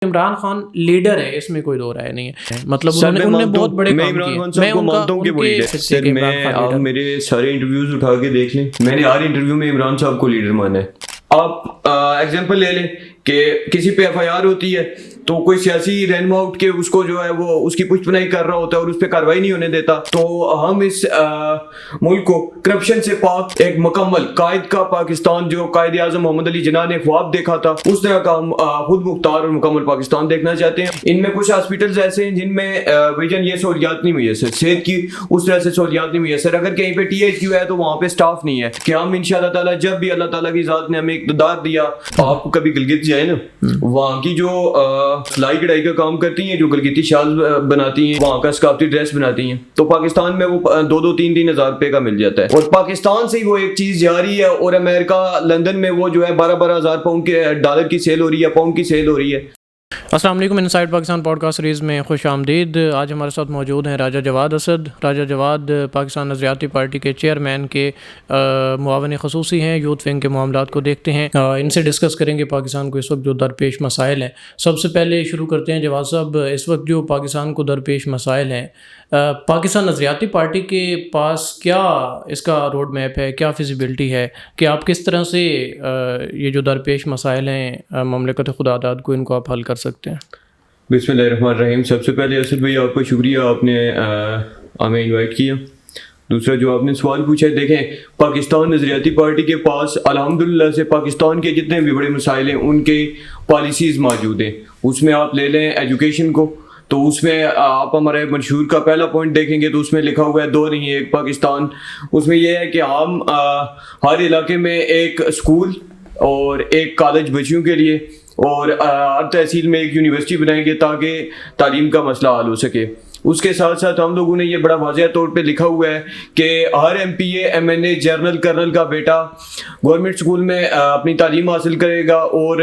Imran Khan leader ہے، اس میں کوئی دو رائے نہیں ہے. مطلب انہوں نے بہت بڑے کام کیے. میں عمران خان صاحب کو مانتا ہوں کہ وہ لیڈر. سر میں آپ میرے سارے انٹرویوز اٹھا کے دیکھ لیں، میں نے ہر انٹرویو میں عمران صاحب کو لیڈر مانا ہے. آپ ایگزامپل لے لیں کہ کسی پہ ایف آئی آر ہوتی ہے تو کوئی سیاسی رہنما اٹھ کے اس کو جو ہے وہ اس کی پشت پناہی کر رہا ہوتا ہے اور اس پہ کاروائی نہیں ہونے دیتا. تو ہم اس ملک کو کرپشن سے پاک ایک مکمل قائد کا پاکستان جو قائد اعظم محمد علی جناح نے خواب دیکھا تھا، اس طرح کا ہم خود مختار اور مکمل پاکستان دیکھنا چاہتے ہیں. ان میں کچھ ہاسپٹلز ایسے ہیں جن میں ویژن یہ سہولیات نہیں میسر، صحت کی اس طرح سے سہولیات نہیں میسر. اگر کہیں پہ ٹی ایچ کیو ہے تو وہاں پہ سٹاف نہیں ہے. کہ ہم انشاءاللہ تعالیٰ جب بھی اللہ تعالیٰ کی ذات نے ہمیں اقتدار دیا، آپ کو کبھی گلگت جائے نا، وہاں کی جو سلائی کڑھائی کا کام کرتی ہیں، جو گلگتی شال بناتی ہیں، وہاں کا ثقافتی ڈریس بناتی ہیں، تو پاکستان میں وہ 2-3 ہزار روپے کا مل جاتا ہے. اور پاکستان سے ہی وہ ایک چیز جا رہی ہے اور امریکہ لندن میں وہ جو ہے 12 ہزار پاؤنڈ کے ڈالر کی سیل ہو رہی ہے، پاؤنڈ کی سیل ہو رہی ہے. السلام علیکم، inside Pakistan podcast series میں خوش آمدید. آج ہمارے ساتھ موجود ہیں راجہ جواد اسد. راجہ جواد پاکستان نظریاتی پارٹی کے چیئرمین کے معاون خصوصی ہیں، یوتھ ونگ کے معاملات کو دیکھتے ہیں. ان سے ڈسکس کریں گے پاکستان کو اس وقت جو درپیش مسائل ہیں. سب سے پہلے شروع کرتے ہیں جواد صاحب، اس وقت جو پاکستان کو درپیش مسائل ہیں، پاکستان نظریاتی پارٹی کے پاس کیا اس کا روڈ میپ ہے، کیا فیزیبلٹی ہے کہ آپ کس طرح سے یہ جو درپیش مسائل ہیں مملکت خدا داد کو، ان کو آپ حل کر سکتے ہیں؟ بسم اللہ الرحمن الرحیم. سب سے پہلے اسد بھائی آپ کا شکریہ، آپ نے ہمیں انوائٹ کیا. دوسرا جو آپ نے سوال پوچھا ہے، دیکھیں پاکستان نظریاتی پارٹی کے پاس الحمدللہ سے پاکستان کے جتنے بھی بڑے مسائل ہیں ان کے پالیسیز موجود ہیں. اس میں آپ لے لیں ایجوکیشن کو، تو اس میں آپ ہمارے منشور کا پہلا پوائنٹ دیکھیں گے تو اس میں لکھا ہوا ہے 2 نہیں ایک پاکستان. اس میں یہ ہے کہ ہم ہر علاقے میں ایک اسکول اور ایک کالج بچیوں کے لیے اور ہر تحصیل میں ایک یونیورسٹی بنائیں گے تاکہ تعلیم کا مسئلہ حل ہو سکے. اس کے ساتھ ساتھ ہم لوگوں نے یہ بڑا واضح طور پہ لکھا ہوا ہے کہ ہر ایم پی اے، ایم این اے، جنرل کرنل کا بیٹا گورنمنٹ اسکول میں اپنی تعلیم حاصل کرے گا اور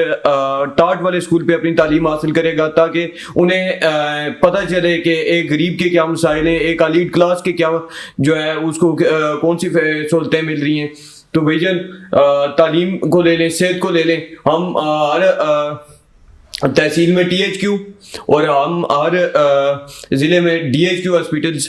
ٹاٹ والے اسکول پہ اپنی تعلیم حاصل کرے گا تاکہ انہیں پتہ چلے کہ ایک غریب کے کیا مسائل ہیں، ایک ایلیٹ کلاس کے کیا جو ہے اس کو کون سی سہولتیں مل رہی ہیں. تو بھیجن تعلیم کو لے لیں، صحت کو لے لیں، ہم ہر تحصیل میں ٹی ایچ کیو اور ہم ہر ضلع میں ڈی ایچ کیو ہاسپٹلس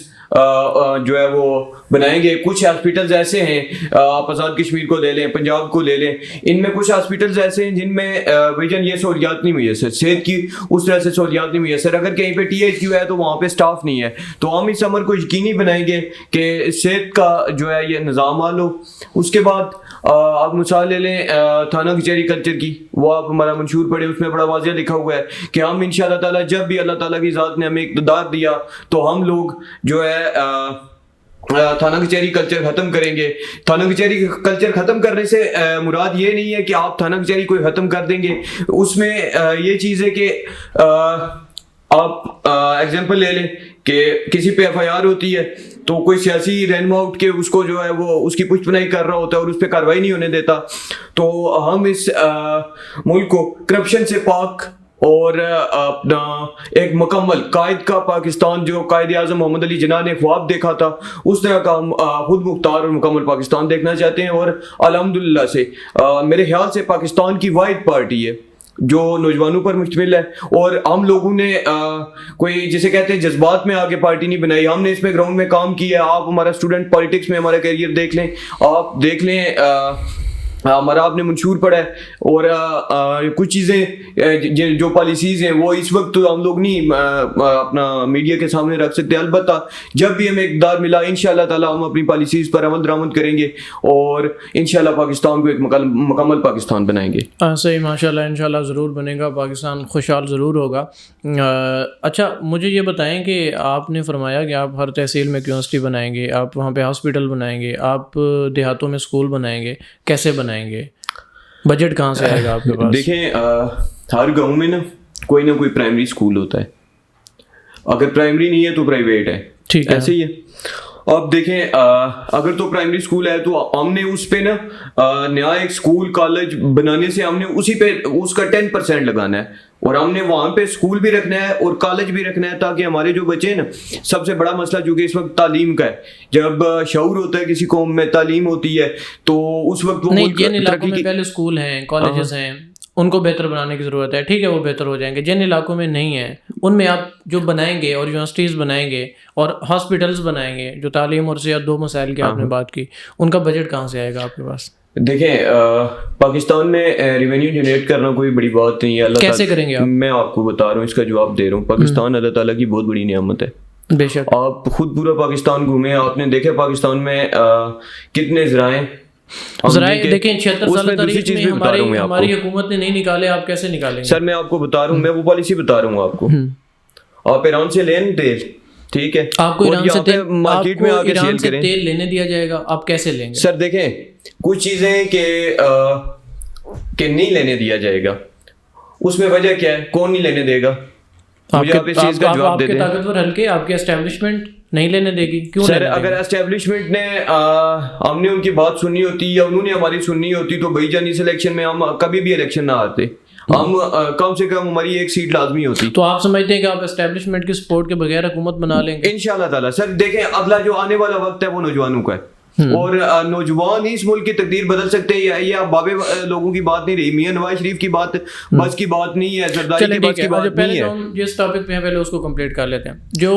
جو ہے وہ بنائیں گے. کچھ ہاسپٹلز ایسے ہیں، آپ آزاد کشمیر کو لے لیں، پنجاب کو لے لیں، ان میں کچھ ہاسپٹلز ایسے ہیں جن میں ویژن یہ سہولیات نہیں میسر، صحت کی اس طرح سے سہولیات نہیں میسر. اگر کہیں پہ ٹی ایچ کیو ہے تو وہاں پہ سٹاف نہیں ہے. تو ہم اس عمل کو یقینی بنائیں گے کہ صحت کا جو ہے یہ نظام حل ہو. اس کے بعد آپ مثال لے لیں تھانہ کچہری کلچر کی، وہ آپ ہمارا منشور پڑھیں، اس میں بڑا واضح لکھا ہوا ہے کہ ہم انشاءاللہ تعالیٰ جب بھی اللہ تعالیٰ کی ذات نے ہمیں اقتدار دیا تو ہم لوگ جو ہے تھانہ کچہری کلچر ختم کریں گے. تھانہ کچہری کلچر ختم کرنے سے مراد یہ نہیں ہے کہ آپ تھانہ کچہری کوئی ختم کر دیں گے. اس میں یہ چیز ہے کہ آپ ایگزامپل لے لیں کہ کسی پہ ایف آئی آر ہوتی ہے تو کوئی سیاسی رہنما اٹھ کے اس کو جو ہے وہ اس کی پشت پناہی کر رہا ہوتا ہے اور اس پہ کاروائی نہیں ہونے دیتا. تو ہم اس ملک کو کرپشن سے پاک اور اپنا ایک مکمل قائد کا پاکستان جو قائد اعظم محمد علی جناح نے خواب دیکھا تھا، اس طرح کا ہم خود مختار اور مکمل پاکستان دیکھنا چاہتے ہیں. اور الحمدللہ سے میرے خیال سے پاکستان کی واحد پارٹی ہے جو نوجوانوں پر مشتمل ہے. اور ہم لوگوں نے کوئی جسے کہتے ہیں جذبات میں آگے پارٹی نہیں بنائی، ہم نے اس میں گراؤنڈ میں کام کیا ہے. آپ ہمارا اسٹوڈنٹ پالیٹکس میں ہمارا کیریئر دیکھ لیں، آپ دیکھ لیں ہمارا آپ نے منشور پڑھا ہے اور کچھ چیزیں جو پالیسیز ہیں وہ اس وقت ہم لوگ نہیں اپنا میڈیا کے سامنے رکھ سکتے. البتہ جب بھی ہمیں اقتدار ملا انشاءاللہ تعالیٰ ہم اپنی پالیسیز پر عمل درآمد کریں گے اور انشاءاللہ پاکستان کو ایک مکمل پاکستان بنائیں گے. صحیح، ماشاءاللہ، انشاءاللہ ضرور بنے گا، پاکستان خوشحال ضرور ہوگا. اچھا مجھے یہ بتائیں کہ آپ نے فرمایا کہ آپ ہر تحصیل میں یونیورسٹی بنائیں گے، آپ وہاں پہ ہاسپٹل بنائیں گے، آپ دیہاتوں میں اسکول بنائیں گے، کیسے بنائیں گے؟ بجٹ کہاں سے آئے گا آپ کے پاس؟ دیکھیں ہر گاؤں میں نا کوئی پرائمری اسکول ہوتا ہے، اگر پرائمری نہیں ہے تو پرائیویٹ ہے، ٹھیک ہے، ایسے ہی ہے. اب دیکھیں اگر تو پرائمری اسکول ہے تو ہم نے اس پہ نا نیا ایک اسکول کالج بنانے سے ہم نے اسی پہ اس کا 10% لگانا ہے اور ہم نے وہاں پہ اسکول بھی رکھنا ہے اور کالج بھی رکھنا ہے تاکہ ہمارے جو بچے ہیں نا، سب سے بڑا مسئلہ جو کہ اس وقت تعلیم کا ہے، جب شعور ہوتا ہے کسی قوم میں، تعلیم ہوتی ہے تو اس وقت وہ نہیں، جن علاقوں میں پہلے اسکول ہیں، کالجز ہیں، ان کو بہتر بنانے کی ضرورت ہے، ٹھیک ہے وہ بہتر ہو جائیں گے. جن علاقوں میں نہیں ہیں ان میں آپ جو بنائیں گے اور یونیورسٹیز بنائیں گے اور ہاسپٹلز بنائیں گے، جو تعلیم اور صحت دو مسائل کی آپ نے بات کی، ان کا بجٹ کہاں سے آئے گا آپ کے پاس؟ دیکھیں پاکستان میں ریونیو جنریٹ کرنا کوئی بڑی بات نہیں ہے. اللہ کیسے کریں گے آپ؟ میں آپ کو بتا رہا ہوں، اس کا جواب دے رہا ہوں. پاکستان اللہ تعالیٰ کی بہت بڑی نعمت ہے. بے شک. آپ خود پورا پاکستان گھومیں، آپ نے دیکھا پاکستان میں کتنے ذرائع دیکھیں 76 سال تاریخ میں ہماری حکومت نے نہیں نکالے، آپ کیسے نکالیں گے؟ سر میں آپ کو بتا رہا ہوں، میں وہ پالیسی بتا رہا ہوں آپ کو. آپ ایران سے لیں تیل، ٹھیک ہے، آپ کو ایران سے تیل مارکیٹ میں آ کے سیل کریں. تیل لینے دیا جائے گا، آپ کیسے لیں گے؟ سر دیکھیں کچھ چیزیں کہ نہیں لینے دیا جائے گا، اس میں وجہ کیا ہے؟ کون نہیں لینے دے گا؟ مجھے آپ اس چیز کا جواب دے دیں. آپ کے طاقتور حلقے، آپ کے اسٹیبلشمنٹ نہیں لینے دے گی، کیوں؟ سر اگر اسٹیبلشمنٹ نے ہم نے ان کی بات سننی ہوتی یا انہوں نے ہماری سننی ہوتی تو بھائی جان اس الیکشن میں ہم کبھی بھی الیکشن نہ آتے. ہم کم سے کم ہماری ایک سیٹ لازمی ہوتی. تو آپ سمجھتے ہیں کہ آپ اسٹیبلشمنٹ کی سپورٹ کے بغیر حکومت بنا لیں گے؟ انشاءاللہ تعالیٰ. سر دیکھیں اگلا جو آنے والا وقت ہے وہ نوجوانوں کا ہے، اور نوجوان ہی اس ملک کی تقدیر بدل سکتے ہیں. یہ بابے لوگوں کی بات نہیں رہی، میاں نواز شریف کی بات بس کی بات نہیں ہے، زرداری کی بس کی بات نہیں ہے. جس ٹاپک پہ ہیں پہلے اس کو کمپلیٹ کر لیتے ہیں. جو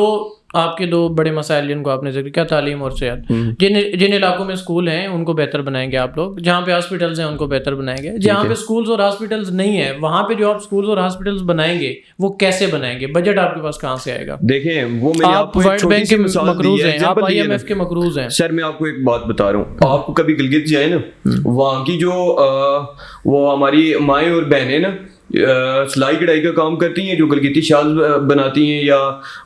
آپ کے دو بڑے مسائل جن کو آپ نے ذکر کیا، تعلیم اور صحت. جن علاقوں میں اسکول ہیں ان کو بہتر بنائیں گے آپ لوگ، جہاں پہ ہاسپٹلز ہیں ان کو بہتر بنائیں گے. جہاں پہ اسکولز اور ہاسپٹلز نہیں ہیں وہاں پہ جو آپ اسکولز اور ہاسپٹلز بنائیں گے وہ کیسے بنائیں گے؟ بجٹ آپ کے پاس کہاں سے آئے گا؟ دیکھیں وہ میں آپ کو ورلڈ بینک کے مقروض ہیں، آپ IMF کے مقروض ہیں. سر میں آپ کو ایک بات بتا رہا ہوں، آپ کبھی گلگت جائیں نا، وہاں کی جو وہ ہماری مائیں اور بہنیں نا سلائی کڑھائی کا کام کرتی ہیں، جو گلگتی شال بناتی ہیں یا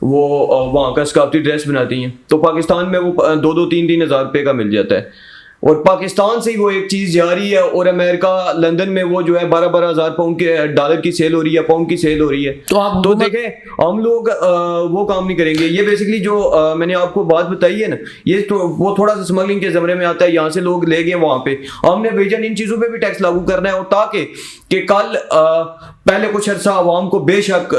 وہ وہاں کا ثقافتی ڈریس بناتی ہیں، تو پاکستان میں وہ 2-3 ہزار روپے کا مل جاتا ہے. اور پاکستان سے ہی وہ ایک چیز جا رہی ہے، اور امریکہ لندن میں وہ جو ہے 12 ہزار پاؤنڈ کے ڈالر کی سیل ہو رہی ہے، پاؤنڈ کی سیل ہو رہی ہے. تو دیکھیں ہم لوگ وہ کام نہیں کریں گے. یہ بیسکلی جو میں نے آپ کو بات بتائی ہے نا، یہ وہ تھوڑا سا اسمگلنگ کے زمرے میں آتا ہے. یہاں سے لوگ لے گئے وہاں پہ، ہم نے بھیجا ان چیزوں پہ بھی ٹیکس لاگو کرنا ہے، اور تاکہ کہ کل پہلے کچھ عرصہ عوام کو بے شک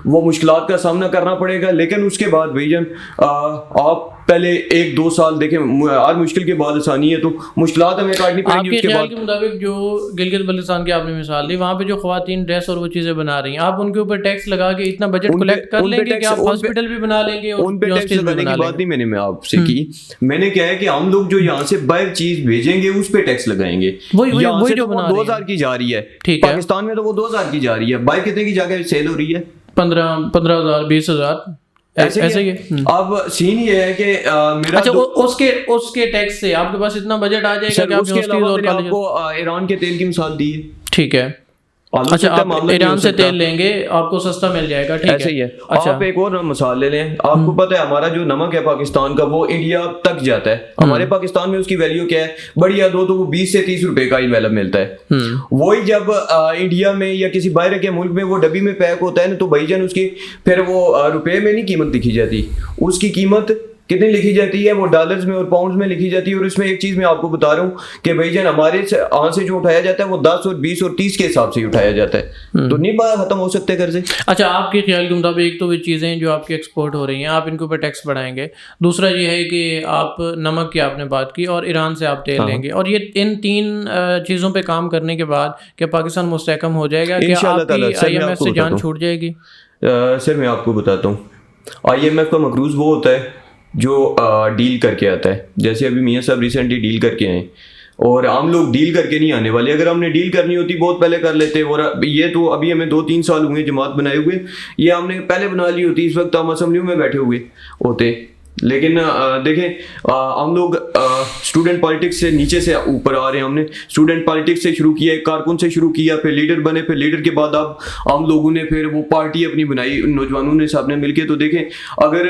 وہ مشکلات کا سامنا کرنا پڑے گا، لیکن اس کے بعد بھائی آپ پہلے 1-2 سال دیکھیں، ہر مشکل کے بعد آسانی ہے، تو مشکلات ہمیں کاٹنی پڑیں گی. آپ کے خیال کے مطابق جو گلگت بلتستان کی آپ نے مثال دی، وہاں پہ جو خواتین ڈریس اور وہ چیزیں بنا رہی ہیں، آپ ان کے اوپر ٹیکس لگا کے اتنا بجٹ کلیکٹ کر لیں گے کہ آپ ہاسپٹل بھی بنا لیں گے؟ ان پہ ٹیکس لگانے کی بات نہیں میں آپ سے کی، میں نے کہا ہے کہ ہم لوگ جو یہاں سے باہر چیز بھیجیں گے اس پہ ٹیکس لگائیں گے. وہی جو 2000 کی جا رہی ہے پاکستان میں، تو وہ 2000 کی جا رہی ہے، باہر کتنے کی جا کے سیل ہو رہی ہے؟ 15,000 20,000 ایسے ہی. اب سین یہ ہے کہ میرا اس کے ٹیکس سے آپ کے پاس اتنا بجٹ آ جائے گا کہ اس کے علاوہ میں نے آپ کو ایران کے تیل کی مثال دی ہے. ٹھیک ہے، اچھا آپ ایران سے تیل لیں گے آپ کو سستا مل جائے گا. ٹھیک ہے، آپ ایک اور مثال لے لیں. آپ کو پتہ ہے ہمارا جو نمک ہے پاکستان کا وہ انڈیا تک جاتا ہے. ہمارے پاکستان میں اس کی ویلیو کیا ہے؟ بڑی یاد ہو تو وہ 20 سے 30 روپے کا ہی ویلیو ملتا ہے. وہی جب انڈیا میں یا کسی باہر کے ملک میں وہ ڈبی میں پیک ہوتا ہے نا، تو بھائی جان اس کی پھر وہ روپے میں نہیں قیمت لکھی جاتی، اس کی قیمت کتنی لکھی جاتی ہے؟ وہ ڈالرز میں اور پاؤنڈز میں لکھی جاتی ہے. اور اس میں ایک چیز میں آپ کو بتا رہا ہوں کہ بھائی جان ہمارے یہاں سے جو اٹھایا جاتا ہے وہ 10 اور 20 اور 30 کے حساب سے ہی اٹھایا جاتا ہے، تو نہیں بات ختم ہو سکتے قرضے. اچھا آپ کے خیال کے مطابق ایک تو وہ چیزیں جو آپ کی ایکسپورٹ ہو رہی ہیں آپ ان کے اوپر ٹیکس بڑھائیں گے، دوسرا یہ ہے کہ آپ نمک کی آپ نے بات کی اور ایران سے آپ تیل لیں گے، اور یہ ان 3 چیزوں پہ کام کرنے کے بعد کیا پاکستان مستحکم ہو جائے گا؟ کیا آپ کی IMF سے جان چھوٹ جائے گی؟ سر میں آپ کو بتاتا ہوں، IMF کا مقروض وہ ہوتا ہے جو ڈیل کر کے آتا ہے. جیسے ابھی میاں صاحب ریسنٹلی ڈیل کر کے آئے، اور ہم لوگ ڈیل کر کے نہیں آنے والے. اگر ہم نے ڈیل کرنی ہوتی بہت پہلے کر لیتے، اور یہ تو ابھی ہمیں 2-3 سال ہوئے جماعت بنائے ہوئے، یہ ہم نے پہلے بنا لی ہوتی، اس وقت ہم اسمبلیوں میں بیٹھے ہوئے ہوتے. لیکن دیکھیں ہم لوگ اسٹوڈنٹ پالیٹکس سے نیچے سے اوپر آ رہے ہیں. ہم نے اسٹوڈنٹ پالیٹکس سے شروع کیا، ایک کارکن سے شروع کیا، پھر لیڈر بنے، پھر لیڈر کے بعد اب ہم لوگوں نے پھر وہ پارٹی اپنی بنائی نوجوانوں نے سب نے مل کے. تو دیکھیں اگر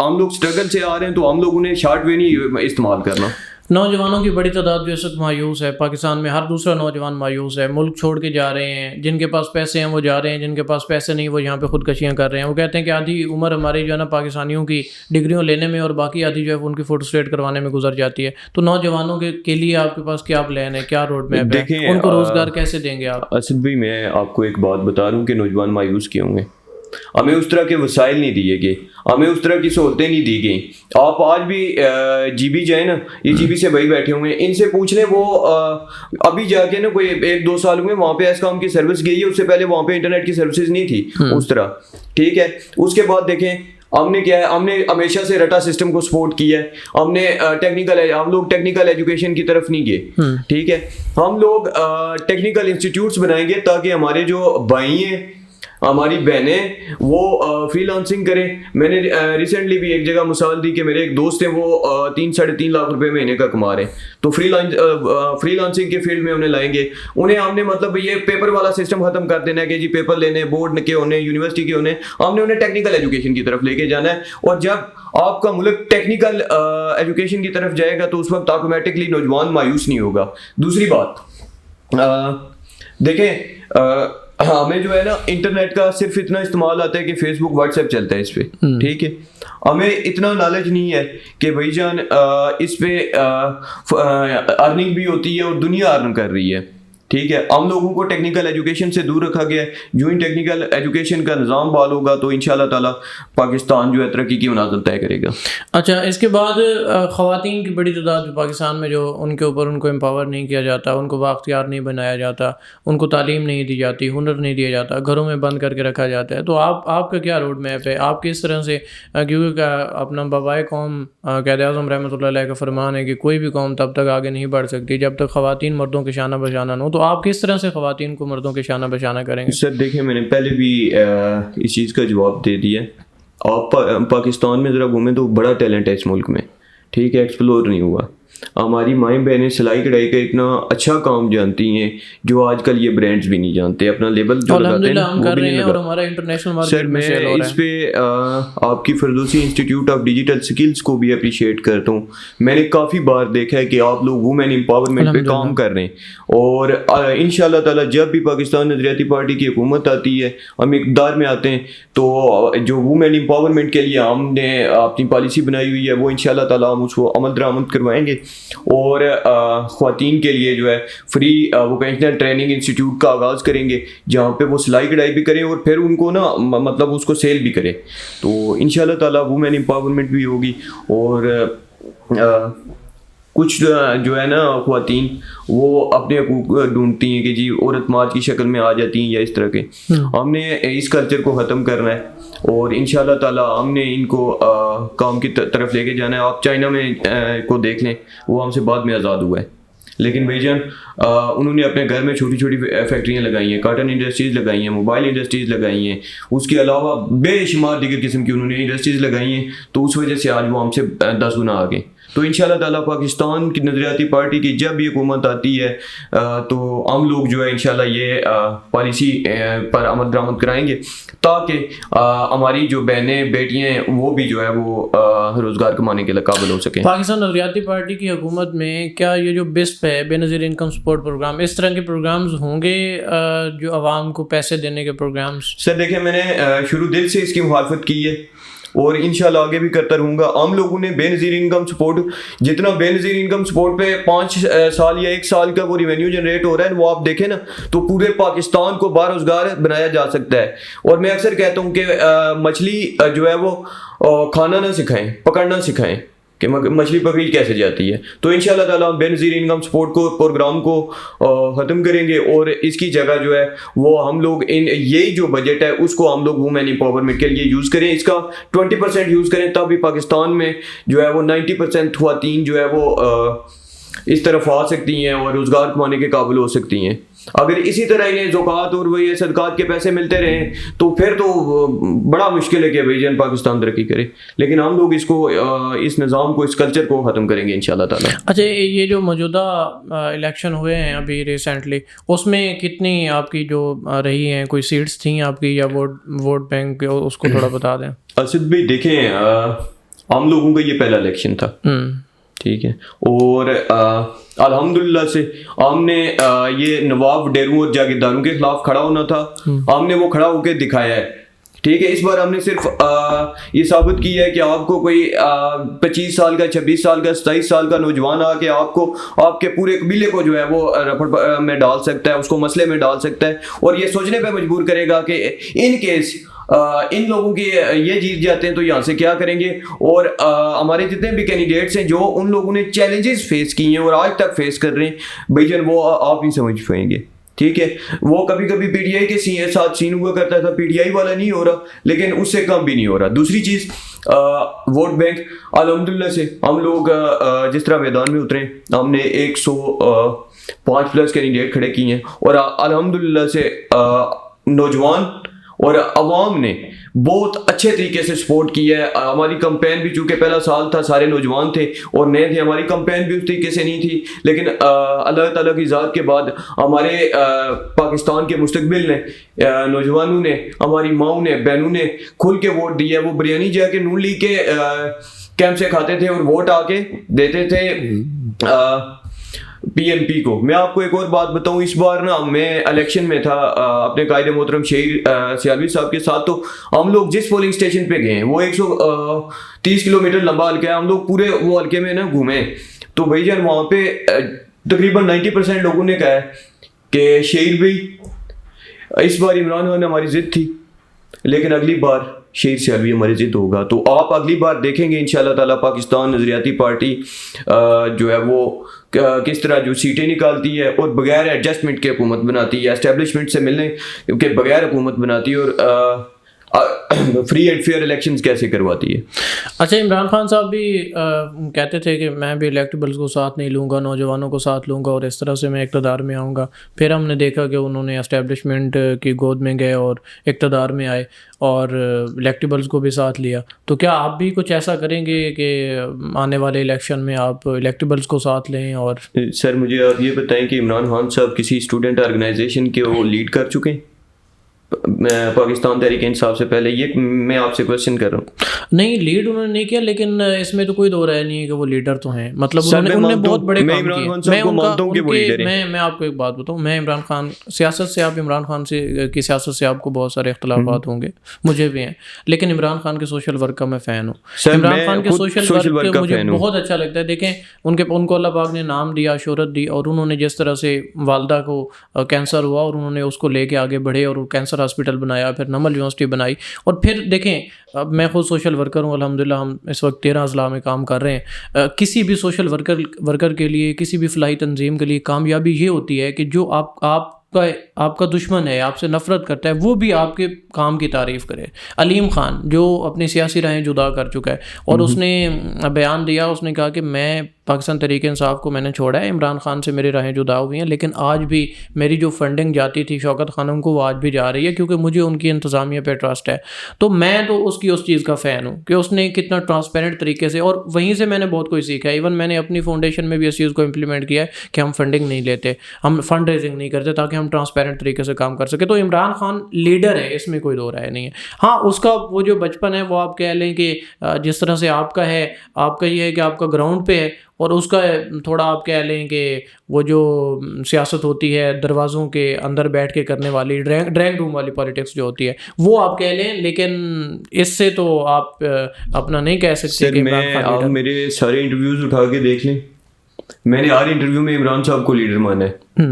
ہم لوگ اسٹرگل سے آ رہے ہیں تو ہم لوگوں نے شارٹ وے نہیں استعمال کرنا. نوجوانوں کی بڑی تعداد جو اس وقت مایوس ہے، پاکستان میں ہر دوسرا نوجوان مایوس ہے، ملک چھوڑ کے جا رہے ہیں. جن کے پاس پیسے ہیں وہ جا رہے ہیں، جن کے پاس پیسے نہیں وہ یہاں پہ خودکشیاں کر رہے ہیں. وہ کہتے ہیں کہ آدھی عمر ہماری جو ہے نا پاکستانیوں کی ڈگریوں لینے میں اور باقی آدھی جو ہے ان کی فوٹو اسٹیٹ کروانے میں گزر جاتی ہے. تو نوجوانوں کے لیے آپ کے پاس کیا پلان ہے، کیا روڈ میپ ہے؟ ان کو روزگار کیسے دیں گے آپ؟ اسد بھائی میں آپ کو ایک بات بتا رہا ہوں کہ نوجوان مایوس کیوں ہوں گے. ہمیں اس طرح کے وسائل نہیں دیے گئے, ہمیں اس طرح کی سہولتیں نہیں دی گئیں. آپ آج بھی جی بی جائیں نا, یہ جی بی سے بھائی بیٹھے ہوئے ہیں, ان سے پوچھ لیں وہ ابھی جا کے نا کوئی 1-2 سال ہوئے وہاں پہ ایسکام کی سروس گئی ہے, اس سے پہلے وہاں پہ انٹرنیٹ کی سروسز نہیں تھی اس طرح, ٹھیک ہے. اس کے بعد دیکھیں ہم نے کیا ہے, ہم نے ہمیشہ سے رٹا سسٹم کو سپورٹ کیا ہے. ہم نے ہم لوگ ٹیکنیکل ایجوکیشن کی طرف نہیں گئے, ٹھیک ہے. ہم لوگ ٹیکنیکل انسٹیٹیوٹس بنائیں گے تاکہ ہمارے جو بھائی ہیں, ہماری بہنیں, وہ فری لانسنگ کریں. میں نے ریسنٹلی بھی ایک جگہ مثال دی کہ میرے ایک دوست ہیں, وہ 3-3.5 لاکھ روپے مہینے کا کما رہے ہیں, تو فری لانسنگ کے فیلڈ میں انہیں لائیں گے. انہیں ہم نے مطلب یہ پیپر والا سسٹم ختم کر دینا ہے کہ جی پیپر لینے بورڈ کے ہونے, یونیورسٹی کے ہونے, ہم نے انہیں ٹیکنیکل ایجوکیشن کی طرف لے کے جانا ہے. اور جب آپ کا ملک ٹیکنیکل ایجوکیشن کی طرف جائے گا تو اس وقت آٹومیٹکلی نوجوان مایوس نہیں ہوگا. دوسری بات دیکھیں, ہمیں جو ہے نا انٹرنیٹ کا صرف اتنا استعمال آتا ہے کہ فیس بک واٹس ایپ چلتا ہے اس پہ, ٹھیک ہے. ہمیں اتنا نالج نہیں ہے کہ بھائی جان اس پہ ارننگ بھی ہوتی ہے اور دنیا ارن کر رہی ہے, ٹھیک ہے. ہم لوگوں کو ٹیکنیکل ایجوکیشن سے دور رکھا گیا ہے. جو ہی ٹیکنیکل ایجوکیشن کا نظام بحال ہوگا تو انشاءاللہ تعالیٰ پاکستان جو ہے ترقی کی منازل طے کرے گا. اچھا, اس کے بعد خواتین کی بڑی تعداد پاکستان میں جو ان کے اوپر ان کو امپاور نہیں کیا جاتا, ان کو بااختیار نہیں بنایا جاتا, ان کو تعلیم نہیں دی جاتی, ہنر نہیں دیا جاتا, گھروں میں بند کر کے رکھا جاتا ہے. تو آپ کا کیا روڈ میپ ہے, آپ کس طرح سے, کیونکہ اپنا بابائے قوم قائد اعظم رحمۃ اللہ علیہ کا فرمان ہے کہ کوئی بھی قوم تب تک آگے نہیں بڑھ سکتی جب تک خواتین مردوں کے شانہ بشانہ نہ ہو. تو آپ کس طرح سے خواتین کو مردوں کے شانہ بشانہ کریں گے؟ سر دیکھیں, میں نے پہلے بھی اس چیز کا جواب دے دیا. آپ پاکستان میں ذرا گھومیں تو بڑا ٹیلنٹ ہے اس ملک میں, ٹھیک ہے, ایکسپلور نہیں ہوا. ہماری مائیں بہنیں سلائی کڑھائی کا اتنا اچھا کام جانتی ہیں جو آج کل یہ برانڈز بھی نہیں جانتے. اپنا لیبل جو لگاتے ہیں ہم کر رہے ہیں اور ہمارا انٹرنیشنل مارکیٹ میں سیل ہو رہا ہے. اس پہ آپ کی Firdausi institute of digital skills کو بھی اپریشیٹ کرتا ہوں. میں نے کافی بار دیکھا ہے کہ آپ لوگ وومین امپاورمنٹ پہ کام کر رہے ہیں, اور انشاءاللہ تعالیٰ جب بھی پاکستان نظریاتی پارٹی کی حکومت آتی ہے, ہم اقتدار میں آتے ہیں, تو جو وومین امپاورمنٹ کے لیے ہم نے اپنی پالیسی بنائی ہوئی ہے وہ انشاءاللہ تعالیٰ ہم اس کو عمل درآمد کروائیں گے. اور خواتین کے لیے جو ہے فری ووکیشنل ٹریننگ انسٹیٹیوٹ کا آغاز کریں گے, جہاں پہ وہ سلائی کڑھائی بھی کریں اور پھر ان کو نا مطلب اس کو سیل بھی کریں. تو انشاءاللہ تعالیٰ وومین امپاورمنٹ بھی ہوگی. اور کچھ جو ہے نا خواتین وہ اپنے حقوق ڈھونڈتی ہیں کہ جی عورت مارچ کی شکل میں آ جاتی ہیں یا اس طرح کے. ہم نے اس کلچر کو ختم کرنا ہے اور انشاءاللہ تعالیٰ ہم نے ان کو کام کی طرف لے کے جانا ہے. آپ چائنا میں کو دیکھ لیں, وہ ہم سے بعد میں آزاد ہوا ہے, لیکن بھائی جان انہوں نے اپنے گھر میں چھوٹی چھوٹی فیکٹریاں لگائی ہیں, کاٹن انڈسٹریز لگائی ہیں, موبائل انڈسٹریز لگائی ہیں, اس کے علاوہ بے شمار دیگر قسم کی انہوں نے انڈسٹریز لگائی ہیں. تو اس وجہ سے آج وہ ہم سے 10 گنا آگے. تو انشاءاللہ تعالیٰ پاکستان کی نظریاتی پارٹی کی جب بھی حکومت آتی ہے تو ہم لوگ جو ہے انشاءاللہ یہ پالیسی پر عمل درآمد کرائیں گے تاکہ ہماری جو بہنیں بیٹیاں ہیں وہ بھی جو ہے وہ روزگار کمانے کے قابل ہو سکیں. پاکستان نظریاتی پارٹی کی حکومت میں کیا یہ جو بسپ ہے, بے نظیر انکم سپورٹ پروگرام, اس طرح کے پروگرامز ہوں گے جو عوام کو پیسے دینے کے پروگرامز؟ سر دیکھیں, میں نے شروع دل سے اس کی مخالفت کی ہے اور انشاءاللہ آگے بھی کرتا رہوں گا. ہم لوگوں نے بے نظیر انکم سپورٹ, جتنا بے نظیر انکم سپورٹ پہ 5 سال یا 1 سال کا وہ ریونیو جنریٹ ہو رہا ہے, وہ آپ دیکھیں نا تو پورے پاکستان کو باروزگار بنایا جا سکتا ہے. اور میں اکثر کہتا ہوں کہ مچھلی جو ہے وہ کھانا نہ سکھائیں, پکڑنا سکھائیں کہ مچھلی پکڑی کیسے جاتی ہے. تو انشاءاللہ تعالیٰ بے نظیر انکم سپورٹ کو پروگرام کو ختم کریں گے اور اس کی جگہ جو ہے وہ ہم لوگ یہی جو بجٹ ہے اس کو ہم لوگ وومین امپاورمنٹ کے لیے یوز کریں. اس کا 20% یوز کریں, تب بھی پاکستان میں جو ہے وہ 90% خواتین جو ہے وہ اس طرف آ سکتی ہیں اور روزگار کمانے کے قابل ہو سکتی ہیں. اگر اسی طرح انہیں زکوٰۃ اور وہی صدقات کے پیسے ملتے رہیں تو پھر تو بڑا مشکل ہے کہ بھائی جان پاکستان ترقی کرے. لیکن ہم لوگ اس کو, اس نظام کو, اس کلچر کو ختم کریں گے انشاءاللہ تعالیٰ. اچھا, یہ جو موجودہ الیکشن ہوئے ہیں ابھی ریسنٹلی, اس میں کتنی آپ کی جو رہی ہیں, کوئی سیٹس تھیں آپ کی یا ووٹ بینک, اس کو تھوڑا بتا دیں. اسد بھائی دیکھیں, ہم لوگوں کا یہ پہلا الیکشن تھا, ٹھیک ہے, اور الحمدللہ سے ہم نے یہ نواب ڈیروں اور جاگیرداروں کے خلاف کھڑا ہونا تھا, ہم نے وہ کھڑا ہو کے دکھایا ہے, ٹھیک ہے. اس بار ہم نے صرف یہ ثابت کیا ہے کہ آپ کو کوئی 25 سال کا, 26 سال کا, 27 سال کا نوجوان آ کے آپ کو, آپ کے پورے قبیلے کو جو ہے وہ رفڑ میں ڈال سکتا ہے, اس کو مسئلے میں ڈال سکتا ہے, اور یہ سوچنے پہ مجبور کرے گا کہ ان کیس ان لوگوں کے یہ جیت جاتے ہیں تو یہاں سے کیا کریں گے. اور ہمارے جتنے بھی کینڈیڈیٹس ہیں جو ان لوگوں نے چیلنجز فیس کیے ہیں اور آج تک فیس کر رہے ہیں بھائی جان, وہ آپ نہیں سمجھ پائیں گے. ٹھیک ہے, وہ کبھی کبھی پی ٹی آئی کے ساتھ سین ہوا کرتا تھا, پی ٹی آئی والا نہیں ہو رہا, لیکن اس سے کم بھی نہیں ہو رہا. دوسری چیز, ووٹ بینک الحمدللہ سے ہم لوگ جس طرح میدان میں اترے, ہم نے 105+ کینڈیڈیٹ کھڑے کیے ہیں اور الحمدللہ سے نوجوان اور عوام نے بہت اچھے طریقے سے سپورٹ کیا ہے. ہماری کمپین بھی, چونکہ پہلا سال تھا, سارے نوجوان تھے اور نئے تھے, ہماری کمپین بھی اس طریقے سے نہیں تھی, لیکن اللہ تعالیٰ کی ذات کے بعد ہمارے پاکستان کے مستقبل نے, نوجوانوں نے, ہماری ماؤں نے, بہنوں نے کھل کے ووٹ دیا. وہ بریانی جا کے نون لیگ کے کیمپ سے کھاتے تھے اور ووٹ آ کے دیتے تھے پی این پی کو. میں آپ کو ایک اور بات بتاؤں, اس بار نا میں الیکشن میں تھا اپنے قائد محترم شہیر سیالوی صاحب کے ساتھ, تو ہم لوگ جس پولنگ اسٹیشن پہ گئے ہیں وہ 130 کلومیٹر لمبا حلقہ ہے, ہم لوگ پورے وہ حلقے میں نا گھومے. تو بھائی جان وہاں پہ تقریباً 90% لوگوں نے کہا ہے کہ شہیر بھائی اس بار عمران خان ہماری ضد تھی, لیکن اگلی بار شہیر سیالوی ہماری ضد ہوگا. تو آپ اگلی بار دیکھیں گے انشاءاللہ تعالیٰ پاکستان نظریاتی پارٹی جو ہے وہ کس طرح جو سیٹیں نکالتی ہے اور بغیر ایڈجسٹمنٹ کے حکومت بناتی ہے, اسٹیبلشمنٹ سے ملنے کے بغیر حکومت بناتی ہے, اور فری اینڈ فیئر الیکشنز کیسے کرواتی ہے. اچھا, عمران خان صاحب بھی کہتے تھے کہ میں بھی الیکٹیبلز کو ساتھ نہیں لوں گا, نوجوانوں کو ساتھ لوں گا اور اس طرح سے میں اقتدار میں آؤں گا. پھر ہم نے دیکھا کہ انہوں نے اسٹیبلشمنٹ کی گود میں گئے اور اقتدار میں آئے اور الیکٹیبلز کو بھی ساتھ لیا. تو کیا آپ بھی کچھ ایسا کریں گے کہ آنے والے الیکشن میں آپ الیکٹیبلز کو ساتھ لیں؟ اور سر مجھے آپ یہ بتائیں کہ عمران خان صاحب کسی اسٹوڈنٹ آرگنائزیشن کے وہ لیڈ کر چکے ہیں پاکستان تحریک انصاف سے پہلے؟ یہ میں آپ سے کوشچن کر رہا ہوں. نہیں, لیڈ انہوں نے نہیں کیا, لیکن اس میں تو کوئی دو رائے نہیں ہے کہ وہ لیڈر تو ہیں. مطلب انہوں نے بہت بڑے کام کیے. میں آپ کو ایک بات بتاؤں, میں عمران خان سیاست سے, آپ عمران خان سے کی سیاست سے آپ کو بہت سارے اختلافات ہوں گے, مجھے بھی ہیں, لیکن عمران خان کے سوشل ورک کا میں فین ہوں. عمران خان کے سوشل ورک مجھے بہت اچھا لگتا ہے. دیکھیں ان کو اللہ پاک نے نام دیا, شہرت دی, اور انہوں نے جس طرح سے والدہ کو کینسر ہوا اور انہوں نے اس کو لے کے آگے بڑھے اور کینسر ہاسپٹل بنایا, پھر نمل یونیورسٹی بنائی, اور پھر دیکھیں اب میں خود سوشل ورکر ہوں الحمدللہ. ہم اس وقت 13 اضلاع میں کام کر رہے ہیں. کسی بھی سوشل ورکر کے لیے, کسی بھی فلاحی تنظیم کے لیے کامیابی یہ ہوتی ہے کہ جو آپ کا دشمن ہے, آپ سے نفرت کرتا ہے, وہ بھی آپ کے کام کی تعریف کرے. علیم خان جو اپنی سیاسی راہیں جدا کر چکا ہے اور اس نے بیان دیا, اس نے کہا کہ میں پاکستان تحریک انصاف کو میں نے چھوڑا ہے, عمران خان سے میری راہیں جدا ہوئی ہیں, لیکن آج بھی میری جو فنڈنگ جاتی تھی شوکت خانم کو وہ آج بھی جا رہی ہے, کیونکہ مجھے ان کی انتظامیہ پہ ٹرسٹ ہے. تو میں تو اس چیز کا فین ہوں کہ اس نے کتنا ٹرانسپیرنٹ طریقے سے, اور وہیں سے میں نے بہت کچھ سیکھا ہے. ایون میں نے اپنی فاؤنڈیشن میں بھی اس چیز کو امپلیمنٹ کیا ہے کہ ہم فنڈنگ نہیں لیتے, ہم فنڈ ریزنگ نہیں کرتے, تاکہ ہم ٹرانسپیرنٹ طریقے سے کام کر سکے. تو عمران خان لیڈر ہے, اس میں کوئی دو رائے نہیں ہے. ہاں, اس کا وہ جو بچپن ہے وہ آپ کہہ لیں کہ جس طرح سے آپ کا ہے, آپ کا یہ ہے کہ آپ کا گراؤنڈ پہ ہے, اور اس کا تھوڑا آپ کہہ لیں کہ وہ جو سیاست ہوتی ہے دروازوں کے اندر بیٹھ کے کرنے والی ڈرائنگ روم والی پالیٹکس جو ہوتی ہے وہ آپ کہہ لیں, لیکن اس سے تو آپ اپنا نہیں کہہ سکتے کہ آپ میرے سارے انٹرویوز اٹھا کے دیکھ لیں, میں نے ہر انٹرویو میں عمران صاحب کو لیڈر مانا ہے.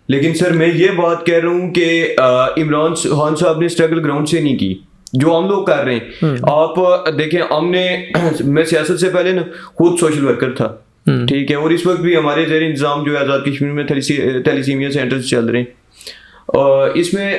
لیکن سر میں یہ بات کہہ رہا ہوں کہ عمران خان صاحب نے اسٹرگل گراؤنڈ سے نہیں کی جو ہم لوگ کر رہے ہیں. آپ دیکھیں, میں سیاست سے پہلے نا خود سوشل ورکر تھا, ٹھیک ہے, اور اس وقت بھی ہمارے زیر انتظام جو ہے آزاد کشمیر میں تھیلیسیمیا سینٹرز چل رہے ہیں. اور اس میں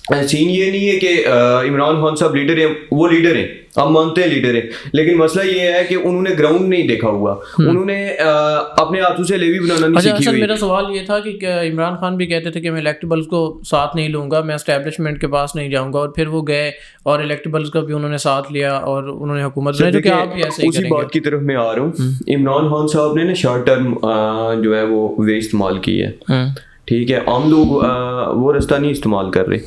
سین یہ نہیں ہے کہ عمران خان صاحب لیڈر ہیں, وہ لیڈر ہیں, ہم مانتے ہیں لیڈر ہیں, لیکن مسئلہ یہ ہے کہ انہوں نے گراؤنڈ نہیں دیکھا ہوا, انہوں نے اپنے ہاتھوں سے لیوی بنانا نہیں سیکھی ہوئی. میرا سوال یہ تھا کہ عمران خان بھی کہتے تھے کہ میں الیکٹیبلز کو ساتھ نہیں لوں گا, میں اسٹیبلشمنٹ کے پاس نہیں جاؤں گا, اور پھر وہ گئے اور الیکٹیبلز کا بھی انہوں نے ساتھ لیا اور انہوں نے حکومت بنائی. جو کہ آپ بھی ایسے ہی کریں گے. اسی بات کی طرف میں آ رہا ہوں. عمران خان صاحب نے نا شارٹ ٹرم جو ہے وہ وے استعمال کی ہے, ٹھیک ہے, ہم لوگ وہ راستہ نہیں استعمال کر رہے.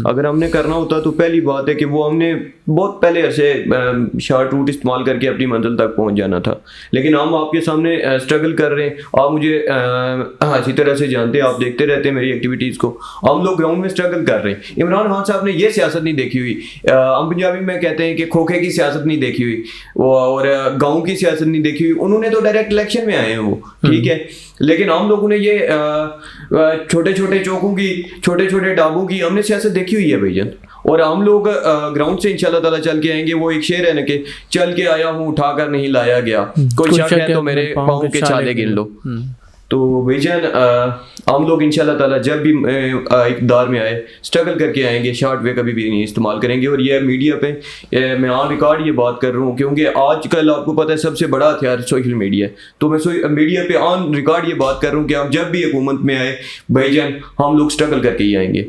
اگر ہم نے کرنا ہوتا تو پہلی بات ہے کہ وہ ہم نے بہت پہلے ایسے شارٹ روٹ استعمال کر کے اپنی منزل تک پہنچ جانا تھا, لیکن ہم آپ کے سامنے اسٹرگل کر رہے ہیں. آپ مجھے اچھی طرح سے جانتے ہیں, آپ دیکھتے رہتے ہیں میری ایکٹیویٹیز کو. ہم لوگ گراؤنڈ میں اسٹرگل کر رہے ہیں. عمران خان صاحب نے یہ سیاست نہیں دیکھی ہوئی, ہم پنجابی میں کہتے ہیں کہ کھوکھے کی سیاست نہیں دیکھی ہوئی اور گاؤں کی سیاست نہیں دیکھی ہوئی. انہوں نے تو ڈائریکٹ الیکشن میں آئے ہیں وہ, ٹھیک ہے, لیکن ہم لوگوں نے یہ چھوٹے چھوٹے چوکوں کی, چھوٹے چھوٹے ڈابوں کی ہم نے سیاست دیکھی ہوئی ہے بھائی جان. اور ہم لوگ گراؤنڈ سے انشاءاللہ تعالیٰ چل کے آئیں گے. وہ ایک شعر ہے نا کہ چل کے آیا ہوں اٹھا کر نہیں لایا گیا, کوئی شک ہے تو میرے پاؤں کے چھالے گن لو. تو بھائی جان ہم لوگ انشاءاللہ تعالیٰ جب بھی اقتدار میں آئے اسٹرگل کر کے آئیں گے, شارٹ وے کبھی بھی نہیں استعمال کریں گے. اور یہ میڈیا پہ میں آن ریکارڈ یہ بات کر رہا ہوں کیونکہ آج کل آپ کو پتہ ہے سب سے بڑا ہتھیار سوشل میڈیا ہے. تو میں میڈیا پہ آن ریکارڈ یہ بات کر رہا ہوں کہ آپ جب بھی حکومت میں آئے بھائی جان ہم لوگ اسٹرگل کر کے ہی آئیں گے.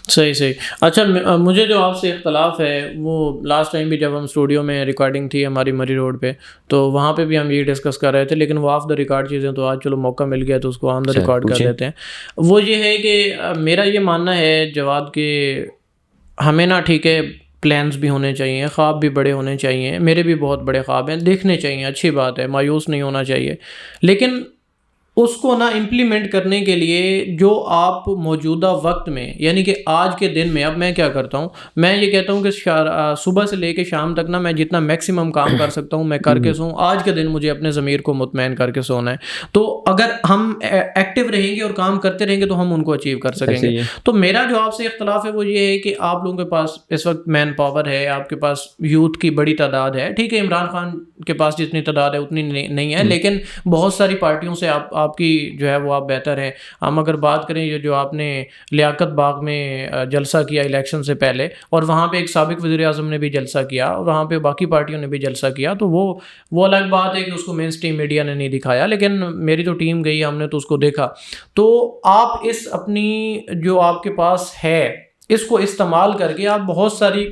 صحیح. اچھا مجھے جو آپ سے اختلاف ہے وہ لاسٹ ٹائم بھی جب ہم اسٹوڈیو میں ریکارڈنگ تھی ہماری مری روڈ پہ تو وہاں پہ بھی ہم یہ ڈسکس کر رہے تھے, لیکن وہ آف دا ریکارڈ چیزیں تو آج چلو موقع مل گیا تو اس کو آن دا ریکارڈ کر دیتے ہیں. وہ یہ ہے کہ میرا یہ ماننا ہے جواد کہ ہمیں نا ٹھیک ہے پلانس بھی ہونے چاہیے, خواب بھی بڑے ہونے چاہیے, میرے بھی بہت بڑے خواب ہیں, دیکھنے چاہیے, اچھی بات ہے, مایوس نہیں ہونا چاہیے, لیکن اس کو نا امپلیمنٹ کرنے کے لیے جو آپ موجودہ وقت میں یعنی کہ آج کے دن میں, اب میں کیا کرتا ہوں, میں یہ کہتا ہوں کہ صبح سے لے کے شام تک نا میں جتنا میکسیمم کام کر سکتا ہوں میں کر کے سوں. آج کے دن مجھے اپنے ضمیر کو مطمئن کر کے سونا ہے. تو اگر ہم ایکٹیو رہیں گے اور کام کرتے رہیں گے تو ہم ان کو اچیو کر سکیں گے. تو میرا جو آپ سے اختلاف ہے وہ یہ ہے کہ آپ لوگوں کے پاس اس وقت مین پاور ہے, آپ کے پاس یوتھ کی بڑی تعداد ہے, ٹھیک ہے عمران خان کے پاس جتنی تعداد ہے اتنی نہیں ہے, لیکن بہت ساری پارٹیوں سے آپ کی جو ہے وہ آپ بہتر ہیں. ہم اگر بات کریں یہ جو آپ نے لیاقت باغ میں جلسہ کیا الیکشن سے پہلے, اور وہاں پہ ایک سابق وزیر اعظم نے بھی جلسہ کیا اور وہاں پہ باقی پارٹیوں نے بھی جلسہ کیا, تو وہ الگ بات ہے کہ اس کو مین اسٹریم میڈیا نے نہیں دکھایا, لیکن میری جو ٹیم گئی ہم نے تو اس کو دیکھا. تو آپ اس اپنی جو آپ کے پاس ہے اس کو استعمال کر کے آپ بہت ساری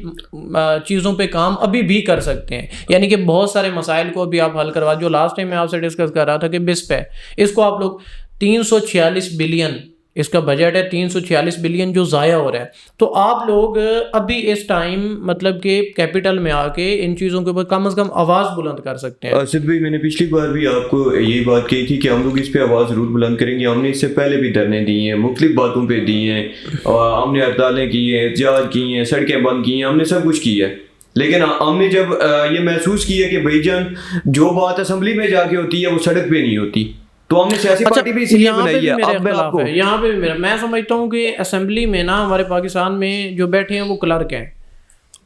چیزوں پہ کام ابھی بھی کر سکتے ہیں, یعنی کہ بہت سارے مسائل کو بھی آپ حل کروا. جو لاسٹ ٹائم میں آپ سے ڈسکس کر رہا تھا کہ بس پہ اس کو آپ لوگ 346 بلین اس کا بجٹ ہے, 346 بلین جو ضائع ہو رہا ہے, تو آپ لوگ ابھی اس ٹائم مطلب کہ کیپٹل میں آ کے ان چیزوں کے اوپر کم از کم آواز بلند کر سکتے ہیں. اسد بھائی میں نے پچھلی بار بھی آپ کو یہی بات کہی تھی کہ ہم لوگ اس پہ آواز ضرور بلند کریں گے. ہم نے اس سے پہلے بھی دھرنے دیے ہیں, مختلف باتوں پہ دیے ہیں, ہم نے ہڑتالیں کی ہیں, احتجاج کی ہیں, سڑکیں بند کی ہیں, ہم نے سب کچھ کیا ہے. لیکن ہم نے جب یہ محسوس کیا کہ بھائی جان جو بات اسمبلی میں جا کے ہوتی ہے وہ سڑک پہ نہیں ہوتی, تو ہم نے سیاسی پارٹی بھی اسی لیے بنائی ہے. اب میں آپ کو یہاں پہ بھی میں سمجھتا ہوں کہ اسمبلی میں نا ہمارے پاکستان میں جو بیٹھے ہیں وہ کلرک ہیں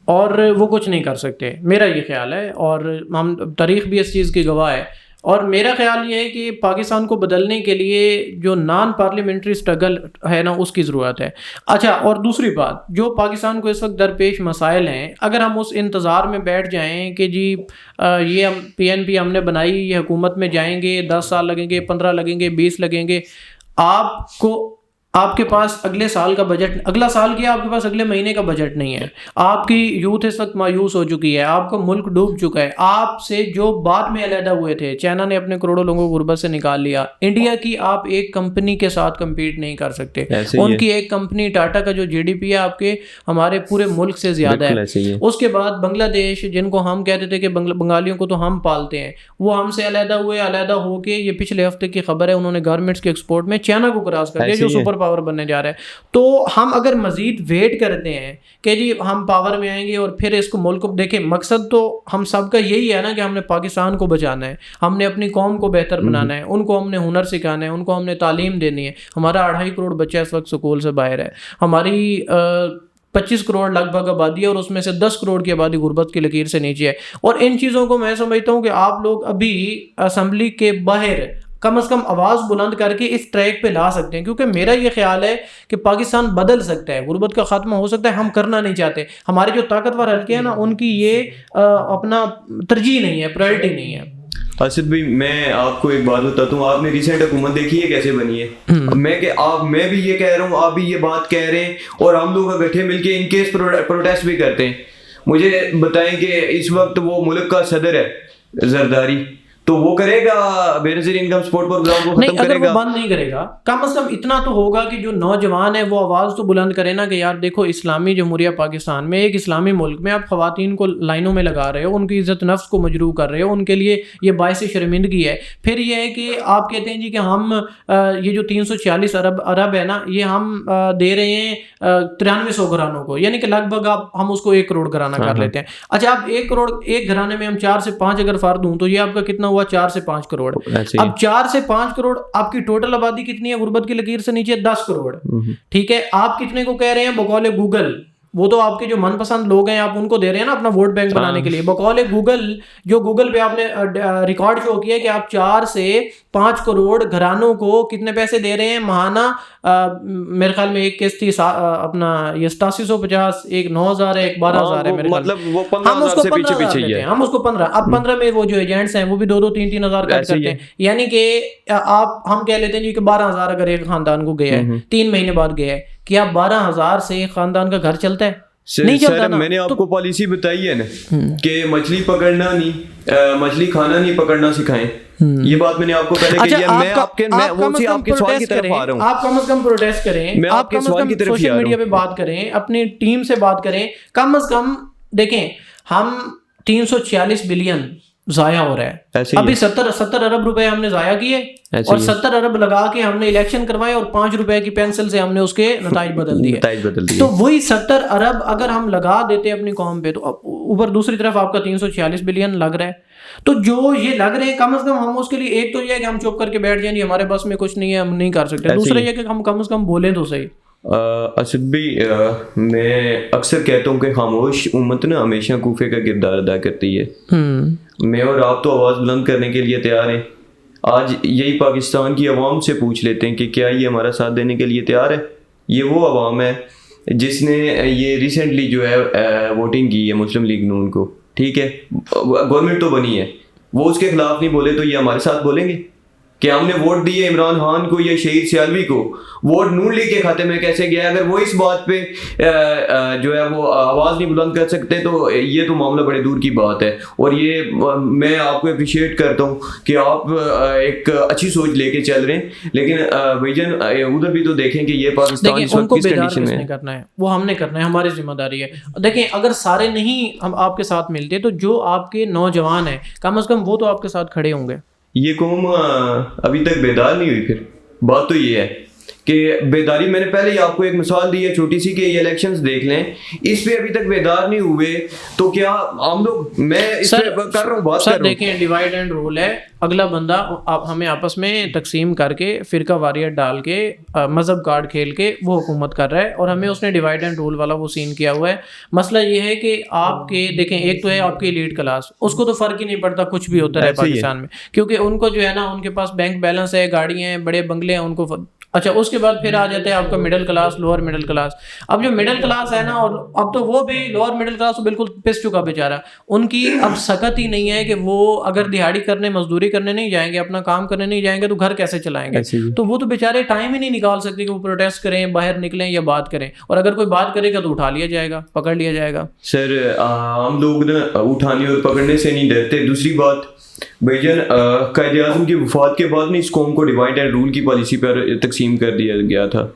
اور وہ کچھ نہیں کر سکتے, میرا یہ خیال ہے, اور ہم تاریخ بھی اس چیز کی گواہ ہے. اور میرا خیال یہ ہے کہ پاکستان کو بدلنے کے لیے جو نان پارلیمنٹری اسٹرگل ہے نا اس کی ضرورت ہے. اچھا, اور دوسری بات جو پاکستان کو اس وقت درپیش مسائل ہیں, اگر ہم اس انتظار میں بیٹھ جائیں کہ جی یہ ہم PNP ہم نے بنائی, یہ حکومت میں جائیں گے, 10 سال لگیں گے, 15 لگیں گے, 20 لگیں گے, آپ کے پاس اگلے سال کا بجٹ, اگلا سال کیا آپ کے پاس اگلے مہینے کا بجٹ نہیں ہے. آپ کی یوتھ اس وقت مایوس ہو چکی ہے, آپ کا ملک ڈوب چکا ہے. آپ سے جو بعد میں علیحدہ ہوئے تھے, چائنا نے اپنے کروڑوں لوگوں کو غربت سے نکال لیا, انڈیا کی آپ ایک کمپنی کے ساتھ کمپیٹ نہیں کر سکتے. ان کی ایک کمپنی ٹاٹا کا جو GDP ہے آپ کے ہمارے پورے ملک سے زیادہ ہے. اس کے بعد بنگلہ دیش, جن کو ہم کہتے تھے کہ بنگالیوں کو تو ہم پالتے ہیں, وہ ہم سے علیحدہ ہوئے, علیحدہ ہو کے یہ پچھلے ہفتے کی خبر ہے انہوں نے گارمنٹس کے ایکسپورٹ میں چائنا کو کراس کر دیا جو سپر پاور بننے جا رہا ہے. تو ہم اگر مزید ویٹ کرتے ہیں کہ جی ہم پاور میں آئیں گے اور پھر اس کو ملک کو دیکھیں, مقصد تو ہم سب کا یہی ہے نا کہ ہم نے پاکستان کو بچانا ہے, ہم نے اپنی قوم کو بہتر بنانا ہے, ان کو ہم نے ہنر سکھانا ہے, ان کو ہم نے تعلیم دینی ہے. ہمارا 2.5 کروڑ بچہ اس وقت سکول سے باہر ہے, ہماری 25 کروڑ لگ بھگ آبادی ہے اور اس میں سے 10 کروڑ کی آبادی غربت کی لکیر سے نیچے ہے. اور ان چیزوں کو میں سمجھتا ہوں کہ آپ لوگ ابھی اسمبلی کے باہر کم از کم آواز بلند کر کے اس ٹریک پہ لا سکتے ہیں, کیونکہ میرا یہ خیال ہے کہ پاکستان بدل سکتا ہے, غربت کا خاتمہ ہو سکتا ہے. ہم کرنا نہیں چاہتے, ہمارے جو طاقتور حلقے ہیں نا ان کی یہ اپنا ترجیح نہیں ہے, پرائرٹی نہیں ہے. اسد بھائی میں آپ کو ایک بات بتاتا ہوں, آپ نے ریسنٹ حکومت دیکھی ہے کیسے بنی ہے. میں بھی یہ کہہ رہا ہوں, آپ بھی یہ بات کہہ رہے ہیں, اور ہم لوگ اکٹھے مل کے ان کیس پروٹیسٹ بھی کرتے ہیں. مجھے بتائیں کہ اس وقت وہ ملک کا صدر ہے زرداری, تو وہ کرے گا بے نظیر انکم سپورٹ پروگرام کو ختم کرے گا, وہ بند نہیں کرے گا. کم از کم اتنا تو ہوگا کہ جو نوجوان ہیں وہ آواز تو بلند کرے نا کہ یار دیکھو اسلامی جمہوریہ پاکستان میں, ایک اسلامی ملک میں آپ خواتین کو لائنوں میں لگا رہے ہو, ان کی عزت نفس کو مجروح کر رہے ہو, ان کے لیے یہ باعث شرمندگی ہے. پھر یہ ہے کہ آپ کہتے ہیں جی کہ ہم یہ جو 346 ارب ہے نا یہ ہم دے رہے ہیں 9300 گھرانوں کو, یعنی کہ لگ بھگ ہم اس کو 1 کروڑ گھرانہ کر لیتے ہیں. اچھا آپ 1 کروڑ ایک گھرانے میں ہم 4 سے 5 اگر فرد ہوں تو یہ آپ کا کتنا ہوا, 4 سے 5 کروڑ. اب 4 سے 5 کروڑ آپ کی ٹوٹل آبادی کتنی ہے غربت کی لکیر سے نیچے, 10 کروڑ. ٹھیک ہے, آپ کتنے کو کہہ رہے ہیں بقول گوگل وہ تو آپ کے جو من پسند لوگ ہیں آپ ان کو دے رہے ہیں نا اپنا ووٹ بینک بنانے کے لیے. بقول گوگل جو گوگل پہ آپ نے ریکارڈ شو کیا ہے کہ آپ 4 سے 5 کروڑ گھرانوں کو کتنے پیسے دے رہے ہیں ماہانہ. میرے خیال میں ایک قسط تھی اپنا یہ 8750, ایک 9000 ہے, ایک 12000 ہے میرے خیال. مطلب وہ 15,000 سے پیچھے پیچھے ہی ہے. ہم اس کو 15, اب 15 میں وہ جو ایجنٹس ہیں وہ بھی 2-3 ہزار کٹ کرتے ہیں. یعنی کہ ہم کہہ لیتے ہیں جی کہ 12,000 اگر ایک خاندان کو گیا ہے 3 مہینے بعد گیا ہے, کیا 12,000 سے ایک خاندان کا گھر چلتا ہے؟ نہیں چلتا نا. میں نے آپ کو پالیسی بتائی ہے نا کہ مچھلی پکڑنا نہیں, مچھلی کھانا نہیں, پکڑنا سکھائیں. یہ بات میں نے آپ کو پہلے کہی ہے. میں آپ کے سوال کی طرف آ رہا ہوں. آپ کم از کم پروٹیسٹ کریں, آپ کم از کم سوشل میڈیا پہ بات کریں, اپنی ٹیم سے بات کریں. کم از کم دیکھیں ہم 346 بلین ضائع ہو رہا ہے. ابھی 70 ارب روپے ہم نے ضائع کیے اور 70 ارب لگا کے ہم نے الیکشن کروائے اور 5 روپے کی پینسل سے ہم نے اس کے نتائج بدل دیے. تو وہی 70 ارب اگر ہم لگا دیتے اپنی قوم پہ تو اوپر دوسری طرف آپ کا 346 بلین لگ رہا ہے. تو جو یہ لگ رہے ہیں کم از کم ہم اس کے لیے ایک تو یہ ہے کہ ہم چپ کر کے بیٹھ جائیں ہمارے بس میں کچھ نہیں ہے ہم نہیں کر سکتے. دوسرا یہ کہ ہم کم از کم بولیں تو صحیح. اسد بھائی, میں اکثر کہتا ہوں کہ خاموش امت نا ہمیشہ کوفے کا کردار ادا کرتی ہے. میں اور آپ تو آواز بلند کرنے کے لیے تیار ہیں. آج یہی پاکستان کی عوام سے پوچھ لیتے ہیں کہ کیا یہ ہمارا ساتھ دینے کے لیے تیار ہے. یہ وہ عوام ہے جس نے یہ ریسنٹلی جو ہے ووٹنگ کی ہے مسلم لیگ نون کو. ٹھیک ہے, گورنمنٹ تو بنی ہے, وہ اس کے خلاف نہیں بولے تو یہ ہمارے ساتھ بولیں گے کہ ہم نے ووٹ دیے عمران خان کو یا شہید سیالوی کو, ووٹ نون لیگ کے کھاتے میں کیسے گیا. اگر وہ اس بات پہ جو ہے وہ آواز نہیں بلند کر سکتے تو یہ تو معاملہ بڑے دور کی بات ہے. اور یہ میں آپ کو اپریشیٹ کرتا ہوں کہ آپ ایک اچھی سوچ لے کے چل رہے ہیں, لیکن بھائی جان ادھر بھی تو دیکھیں کہ یہ پاکستان اس وقت کس کنڈیشن میں کرنا ہے, وہ ہم نے کرنا ہے, ہماری ذمہ داری ہے. دیکھیں اگر سارے نہیں ہم آپ کے ساتھ ملتے تو جو آپ کے نوجوان ہیں کم از کم وہ تو آپ کے ساتھ کھڑے ہوں گے. یہ قوم ابھی تک بیدار نہیں ہوئی. پھر بات تو یہ ہے کہ بیداری, میں نے پہلے ہی آپ کو ایک مثال دی ہے چھوٹی سی کہ یہ الیکشنز دیکھ لیں, اس پہ ابھی تک بیدار نہیں ہوئے تو کیا ہم لوگ, میں اس پہ کر رہا ہوں بات کر رہا ہوں. دیکھیں ڈیوائڈ اینڈ رول ہے, اگلا بندہ ہمیں آپس میں تقسیم کر کے فرقہ واریت ڈال کے مذہب کارڈ کھیل کے وہ حکومت کر رہا ہے اور ہمیں اس نے ڈیوائڈ اینڈ رول والا وہ سین کیا ہوا ہے. مسئلہ یہ ہے کہ آپ کے دیکھیں ایک تو ہے آپ کی ایلیٹ کلاس, اس کو تو فرق ہی نہیں پڑتا کچھ بھی ہوتا ہے پاکستان میں, کیونکہ ان کو جو ہے نا ان کے پاس بینک بیلنس ہے, گاڑیاں ہیں, بڑے بنگلے ہیں ان کو. اچھا اس کے بعد پھر آ جاتا ہے آپ کا middle class, lower middle class. اب جو مڈل کلاس ہے نا, اور اب تو وہ بھی لوور مڈل کلاس بالکل پس چکا بیچارہ, ان کی اب سکت ہی نہیں ہے کہ وہ اگر دہاڑی کرنے مزدوری کرنے نہیں جائیں گے, اپنا کام کرنے نہیں جائیں گے تو گھر کیسے چلائیں گے. تو وہ تو بیچارے ٹائم ہی نہیں نکال سکتے کہ وہ پروٹیسٹ کریں, باہر نکلیں یا بات کریں, اور اگر کوئی بات کرے گا تو اٹھا لیا جائے گا, پکڑ لیا جائے گا. سر ہم لوگ نا اٹھانے اور پکڑنے سے نہیں ڈرتے. دوسری بات بھائی جان, قائد اعظم کی وفات کے بعد اس قوم کو ڈیوائڈ اینڈ رول کی پالیسی پر تقسیم کر دیا گیا تھا.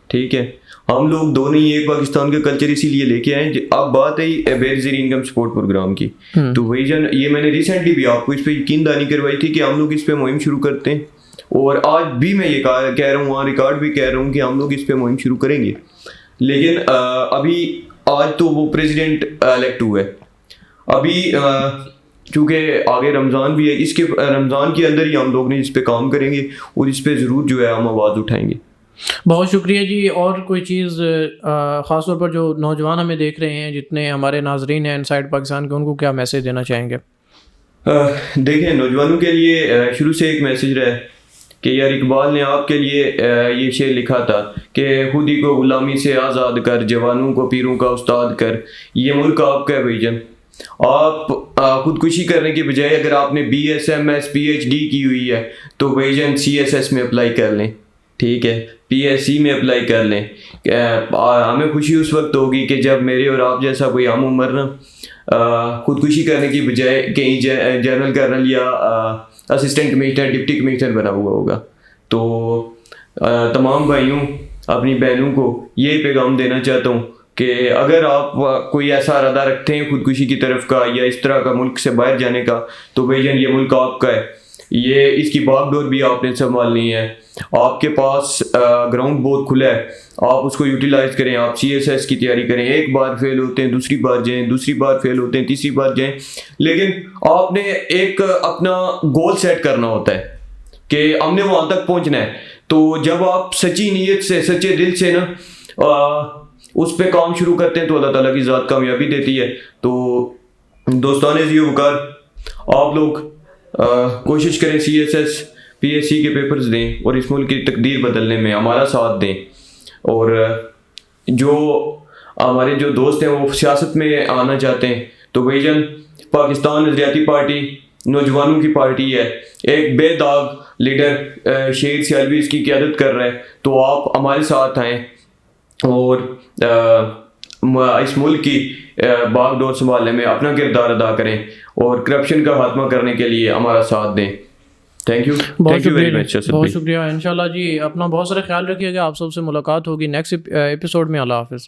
ٹھیک ہے, ہم لوگ دونوں ہی ایک پاکستان کا کلچر اسی لیے لے کے آئے. اب بات ہے بے نظیر انکم سپورٹ پروگرام کی, تو بھائی جان یہ میں نے ریسنٹلی بھی آپ کو اس پہ یقین دہانی کروائی تھی کہ ہم لوگ اس پہ مہم شروع کرتے ہیں, اور آج بھی میں یہ کہہ رہا ہوں, وہاں ریکارڈ بھی کہہ رہا ہوں کہ ہم لوگ اس پہ مہم شروع کریں گے. لیکن ابھی آج تو وہ پریزیڈنٹ الیکٹ ہوا ہے, ابھی چونکہ آگے رمضان بھی ہے, اس کے رمضان کے اندر ہی ہم لوگ نے اس پہ کام کریں گے اور اس پہ ضرور جو ہے ہم آواز اٹھائیں گے. بہت شکریہ جی. اور کوئی چیز خاص طور پر جو نوجوان ہمیں دیکھ رہے ہیں, جتنے ہمارے ناظرین ہیں انسائڈ پاکستان کے, ان کو کیا میسج دینا چاہیں گے؟ دیکھیں نوجوانوں کے لیے شروع سے ایک میسج رہا ہے کہ یار اقبال نے آپ کے لیے یہ شعر لکھا تھا کہ خودی کو غلامی سے آزاد کر, جوانوں کو پیروں کا استاد کر. یہ ملک آپ کا ہے بھائی جان. آپ خودکشی کرنے کے بجائے اگر آپ نے BS PhD کی ہوئی ہے تو بھائی جان CSS میں اپلائی کر لیں. ٹھیک ہے, PSC میں اپلائی کر لیں. ہمیں خوشی اس وقت ہوگی کہ جب میرے اور آپ جیسا کوئی عام عمر نا خودکشی کرنے کی بجائے کہیں جنرل کرنل یا اسسٹنٹ کمشنر ڈپٹی کمشنر بنا ہوا ہوگا. تو تمام بھائیوں اپنی بہنوں کو یہ پیغام دینا چاہتا ہوں کہ اگر آپ کوئی ایسا ارادہ رکھتے ہیں خودکشی کی طرف کا یا اس طرح کا ملک سے باہر جانے کا, تو بھائی جان یہ ملک آپ کا ہے, یہ اس کی باغ ڈور بھی آپ نے سنبھالنی ہے. آپ کے پاس گراؤنڈ بہت کھلا ہے, آپ اس کو یوٹیلائز کریں. آپ CSS کی تیاری کریں, ایک بار فیل ہوتے ہیں, دوسری بار جائیں, دوسری بار فیل ہوتے ہیں, تیسری بار جائیں, لیکن آپ نے ایک اپنا گول سیٹ کرنا ہوتا ہے کہ ہم نے وہاں تک پہنچنا ہے. تو جب آپ سچی نیت سے, سچے دل سے نا اس پہ کام شروع کرتے ہیں تو اللہ تعالیٰ کی ذات کامیابی دیتی ہے. تو دوستان ذی وقار آپ لوگ کوشش کریں CSS PSC کے پیپرز دیں اور اس ملک کی تقدیر بدلنے میں ہمارا ساتھ دیں. اور جو ہمارے جو دوست ہیں وہ سیاست میں آنا چاہتے ہیں تو بھائی جان پاکستان نظریاتی پارٹی نوجوانوں کی پارٹی ہے. ایک بے داغ لیڈر شہید سیالوی اس کی قیادت کر رہا ہے. تو آپ ہمارے ساتھ آئیں اور اس ملک کی باغ ڈور سنبھالنے میں اپنا کردار ادا کریں اور کرپشن کا خاتمہ کرنے کے لیے ہمارا ساتھ دیں. Thank you very much. بہت شکریہ. انشاءاللہ جی اپنا بہت سارا خیال رکھیے گا. آپ سب سے ملاقات ہوگی نیکسٹ ایپیسوڈ میں. اللہ حافظ.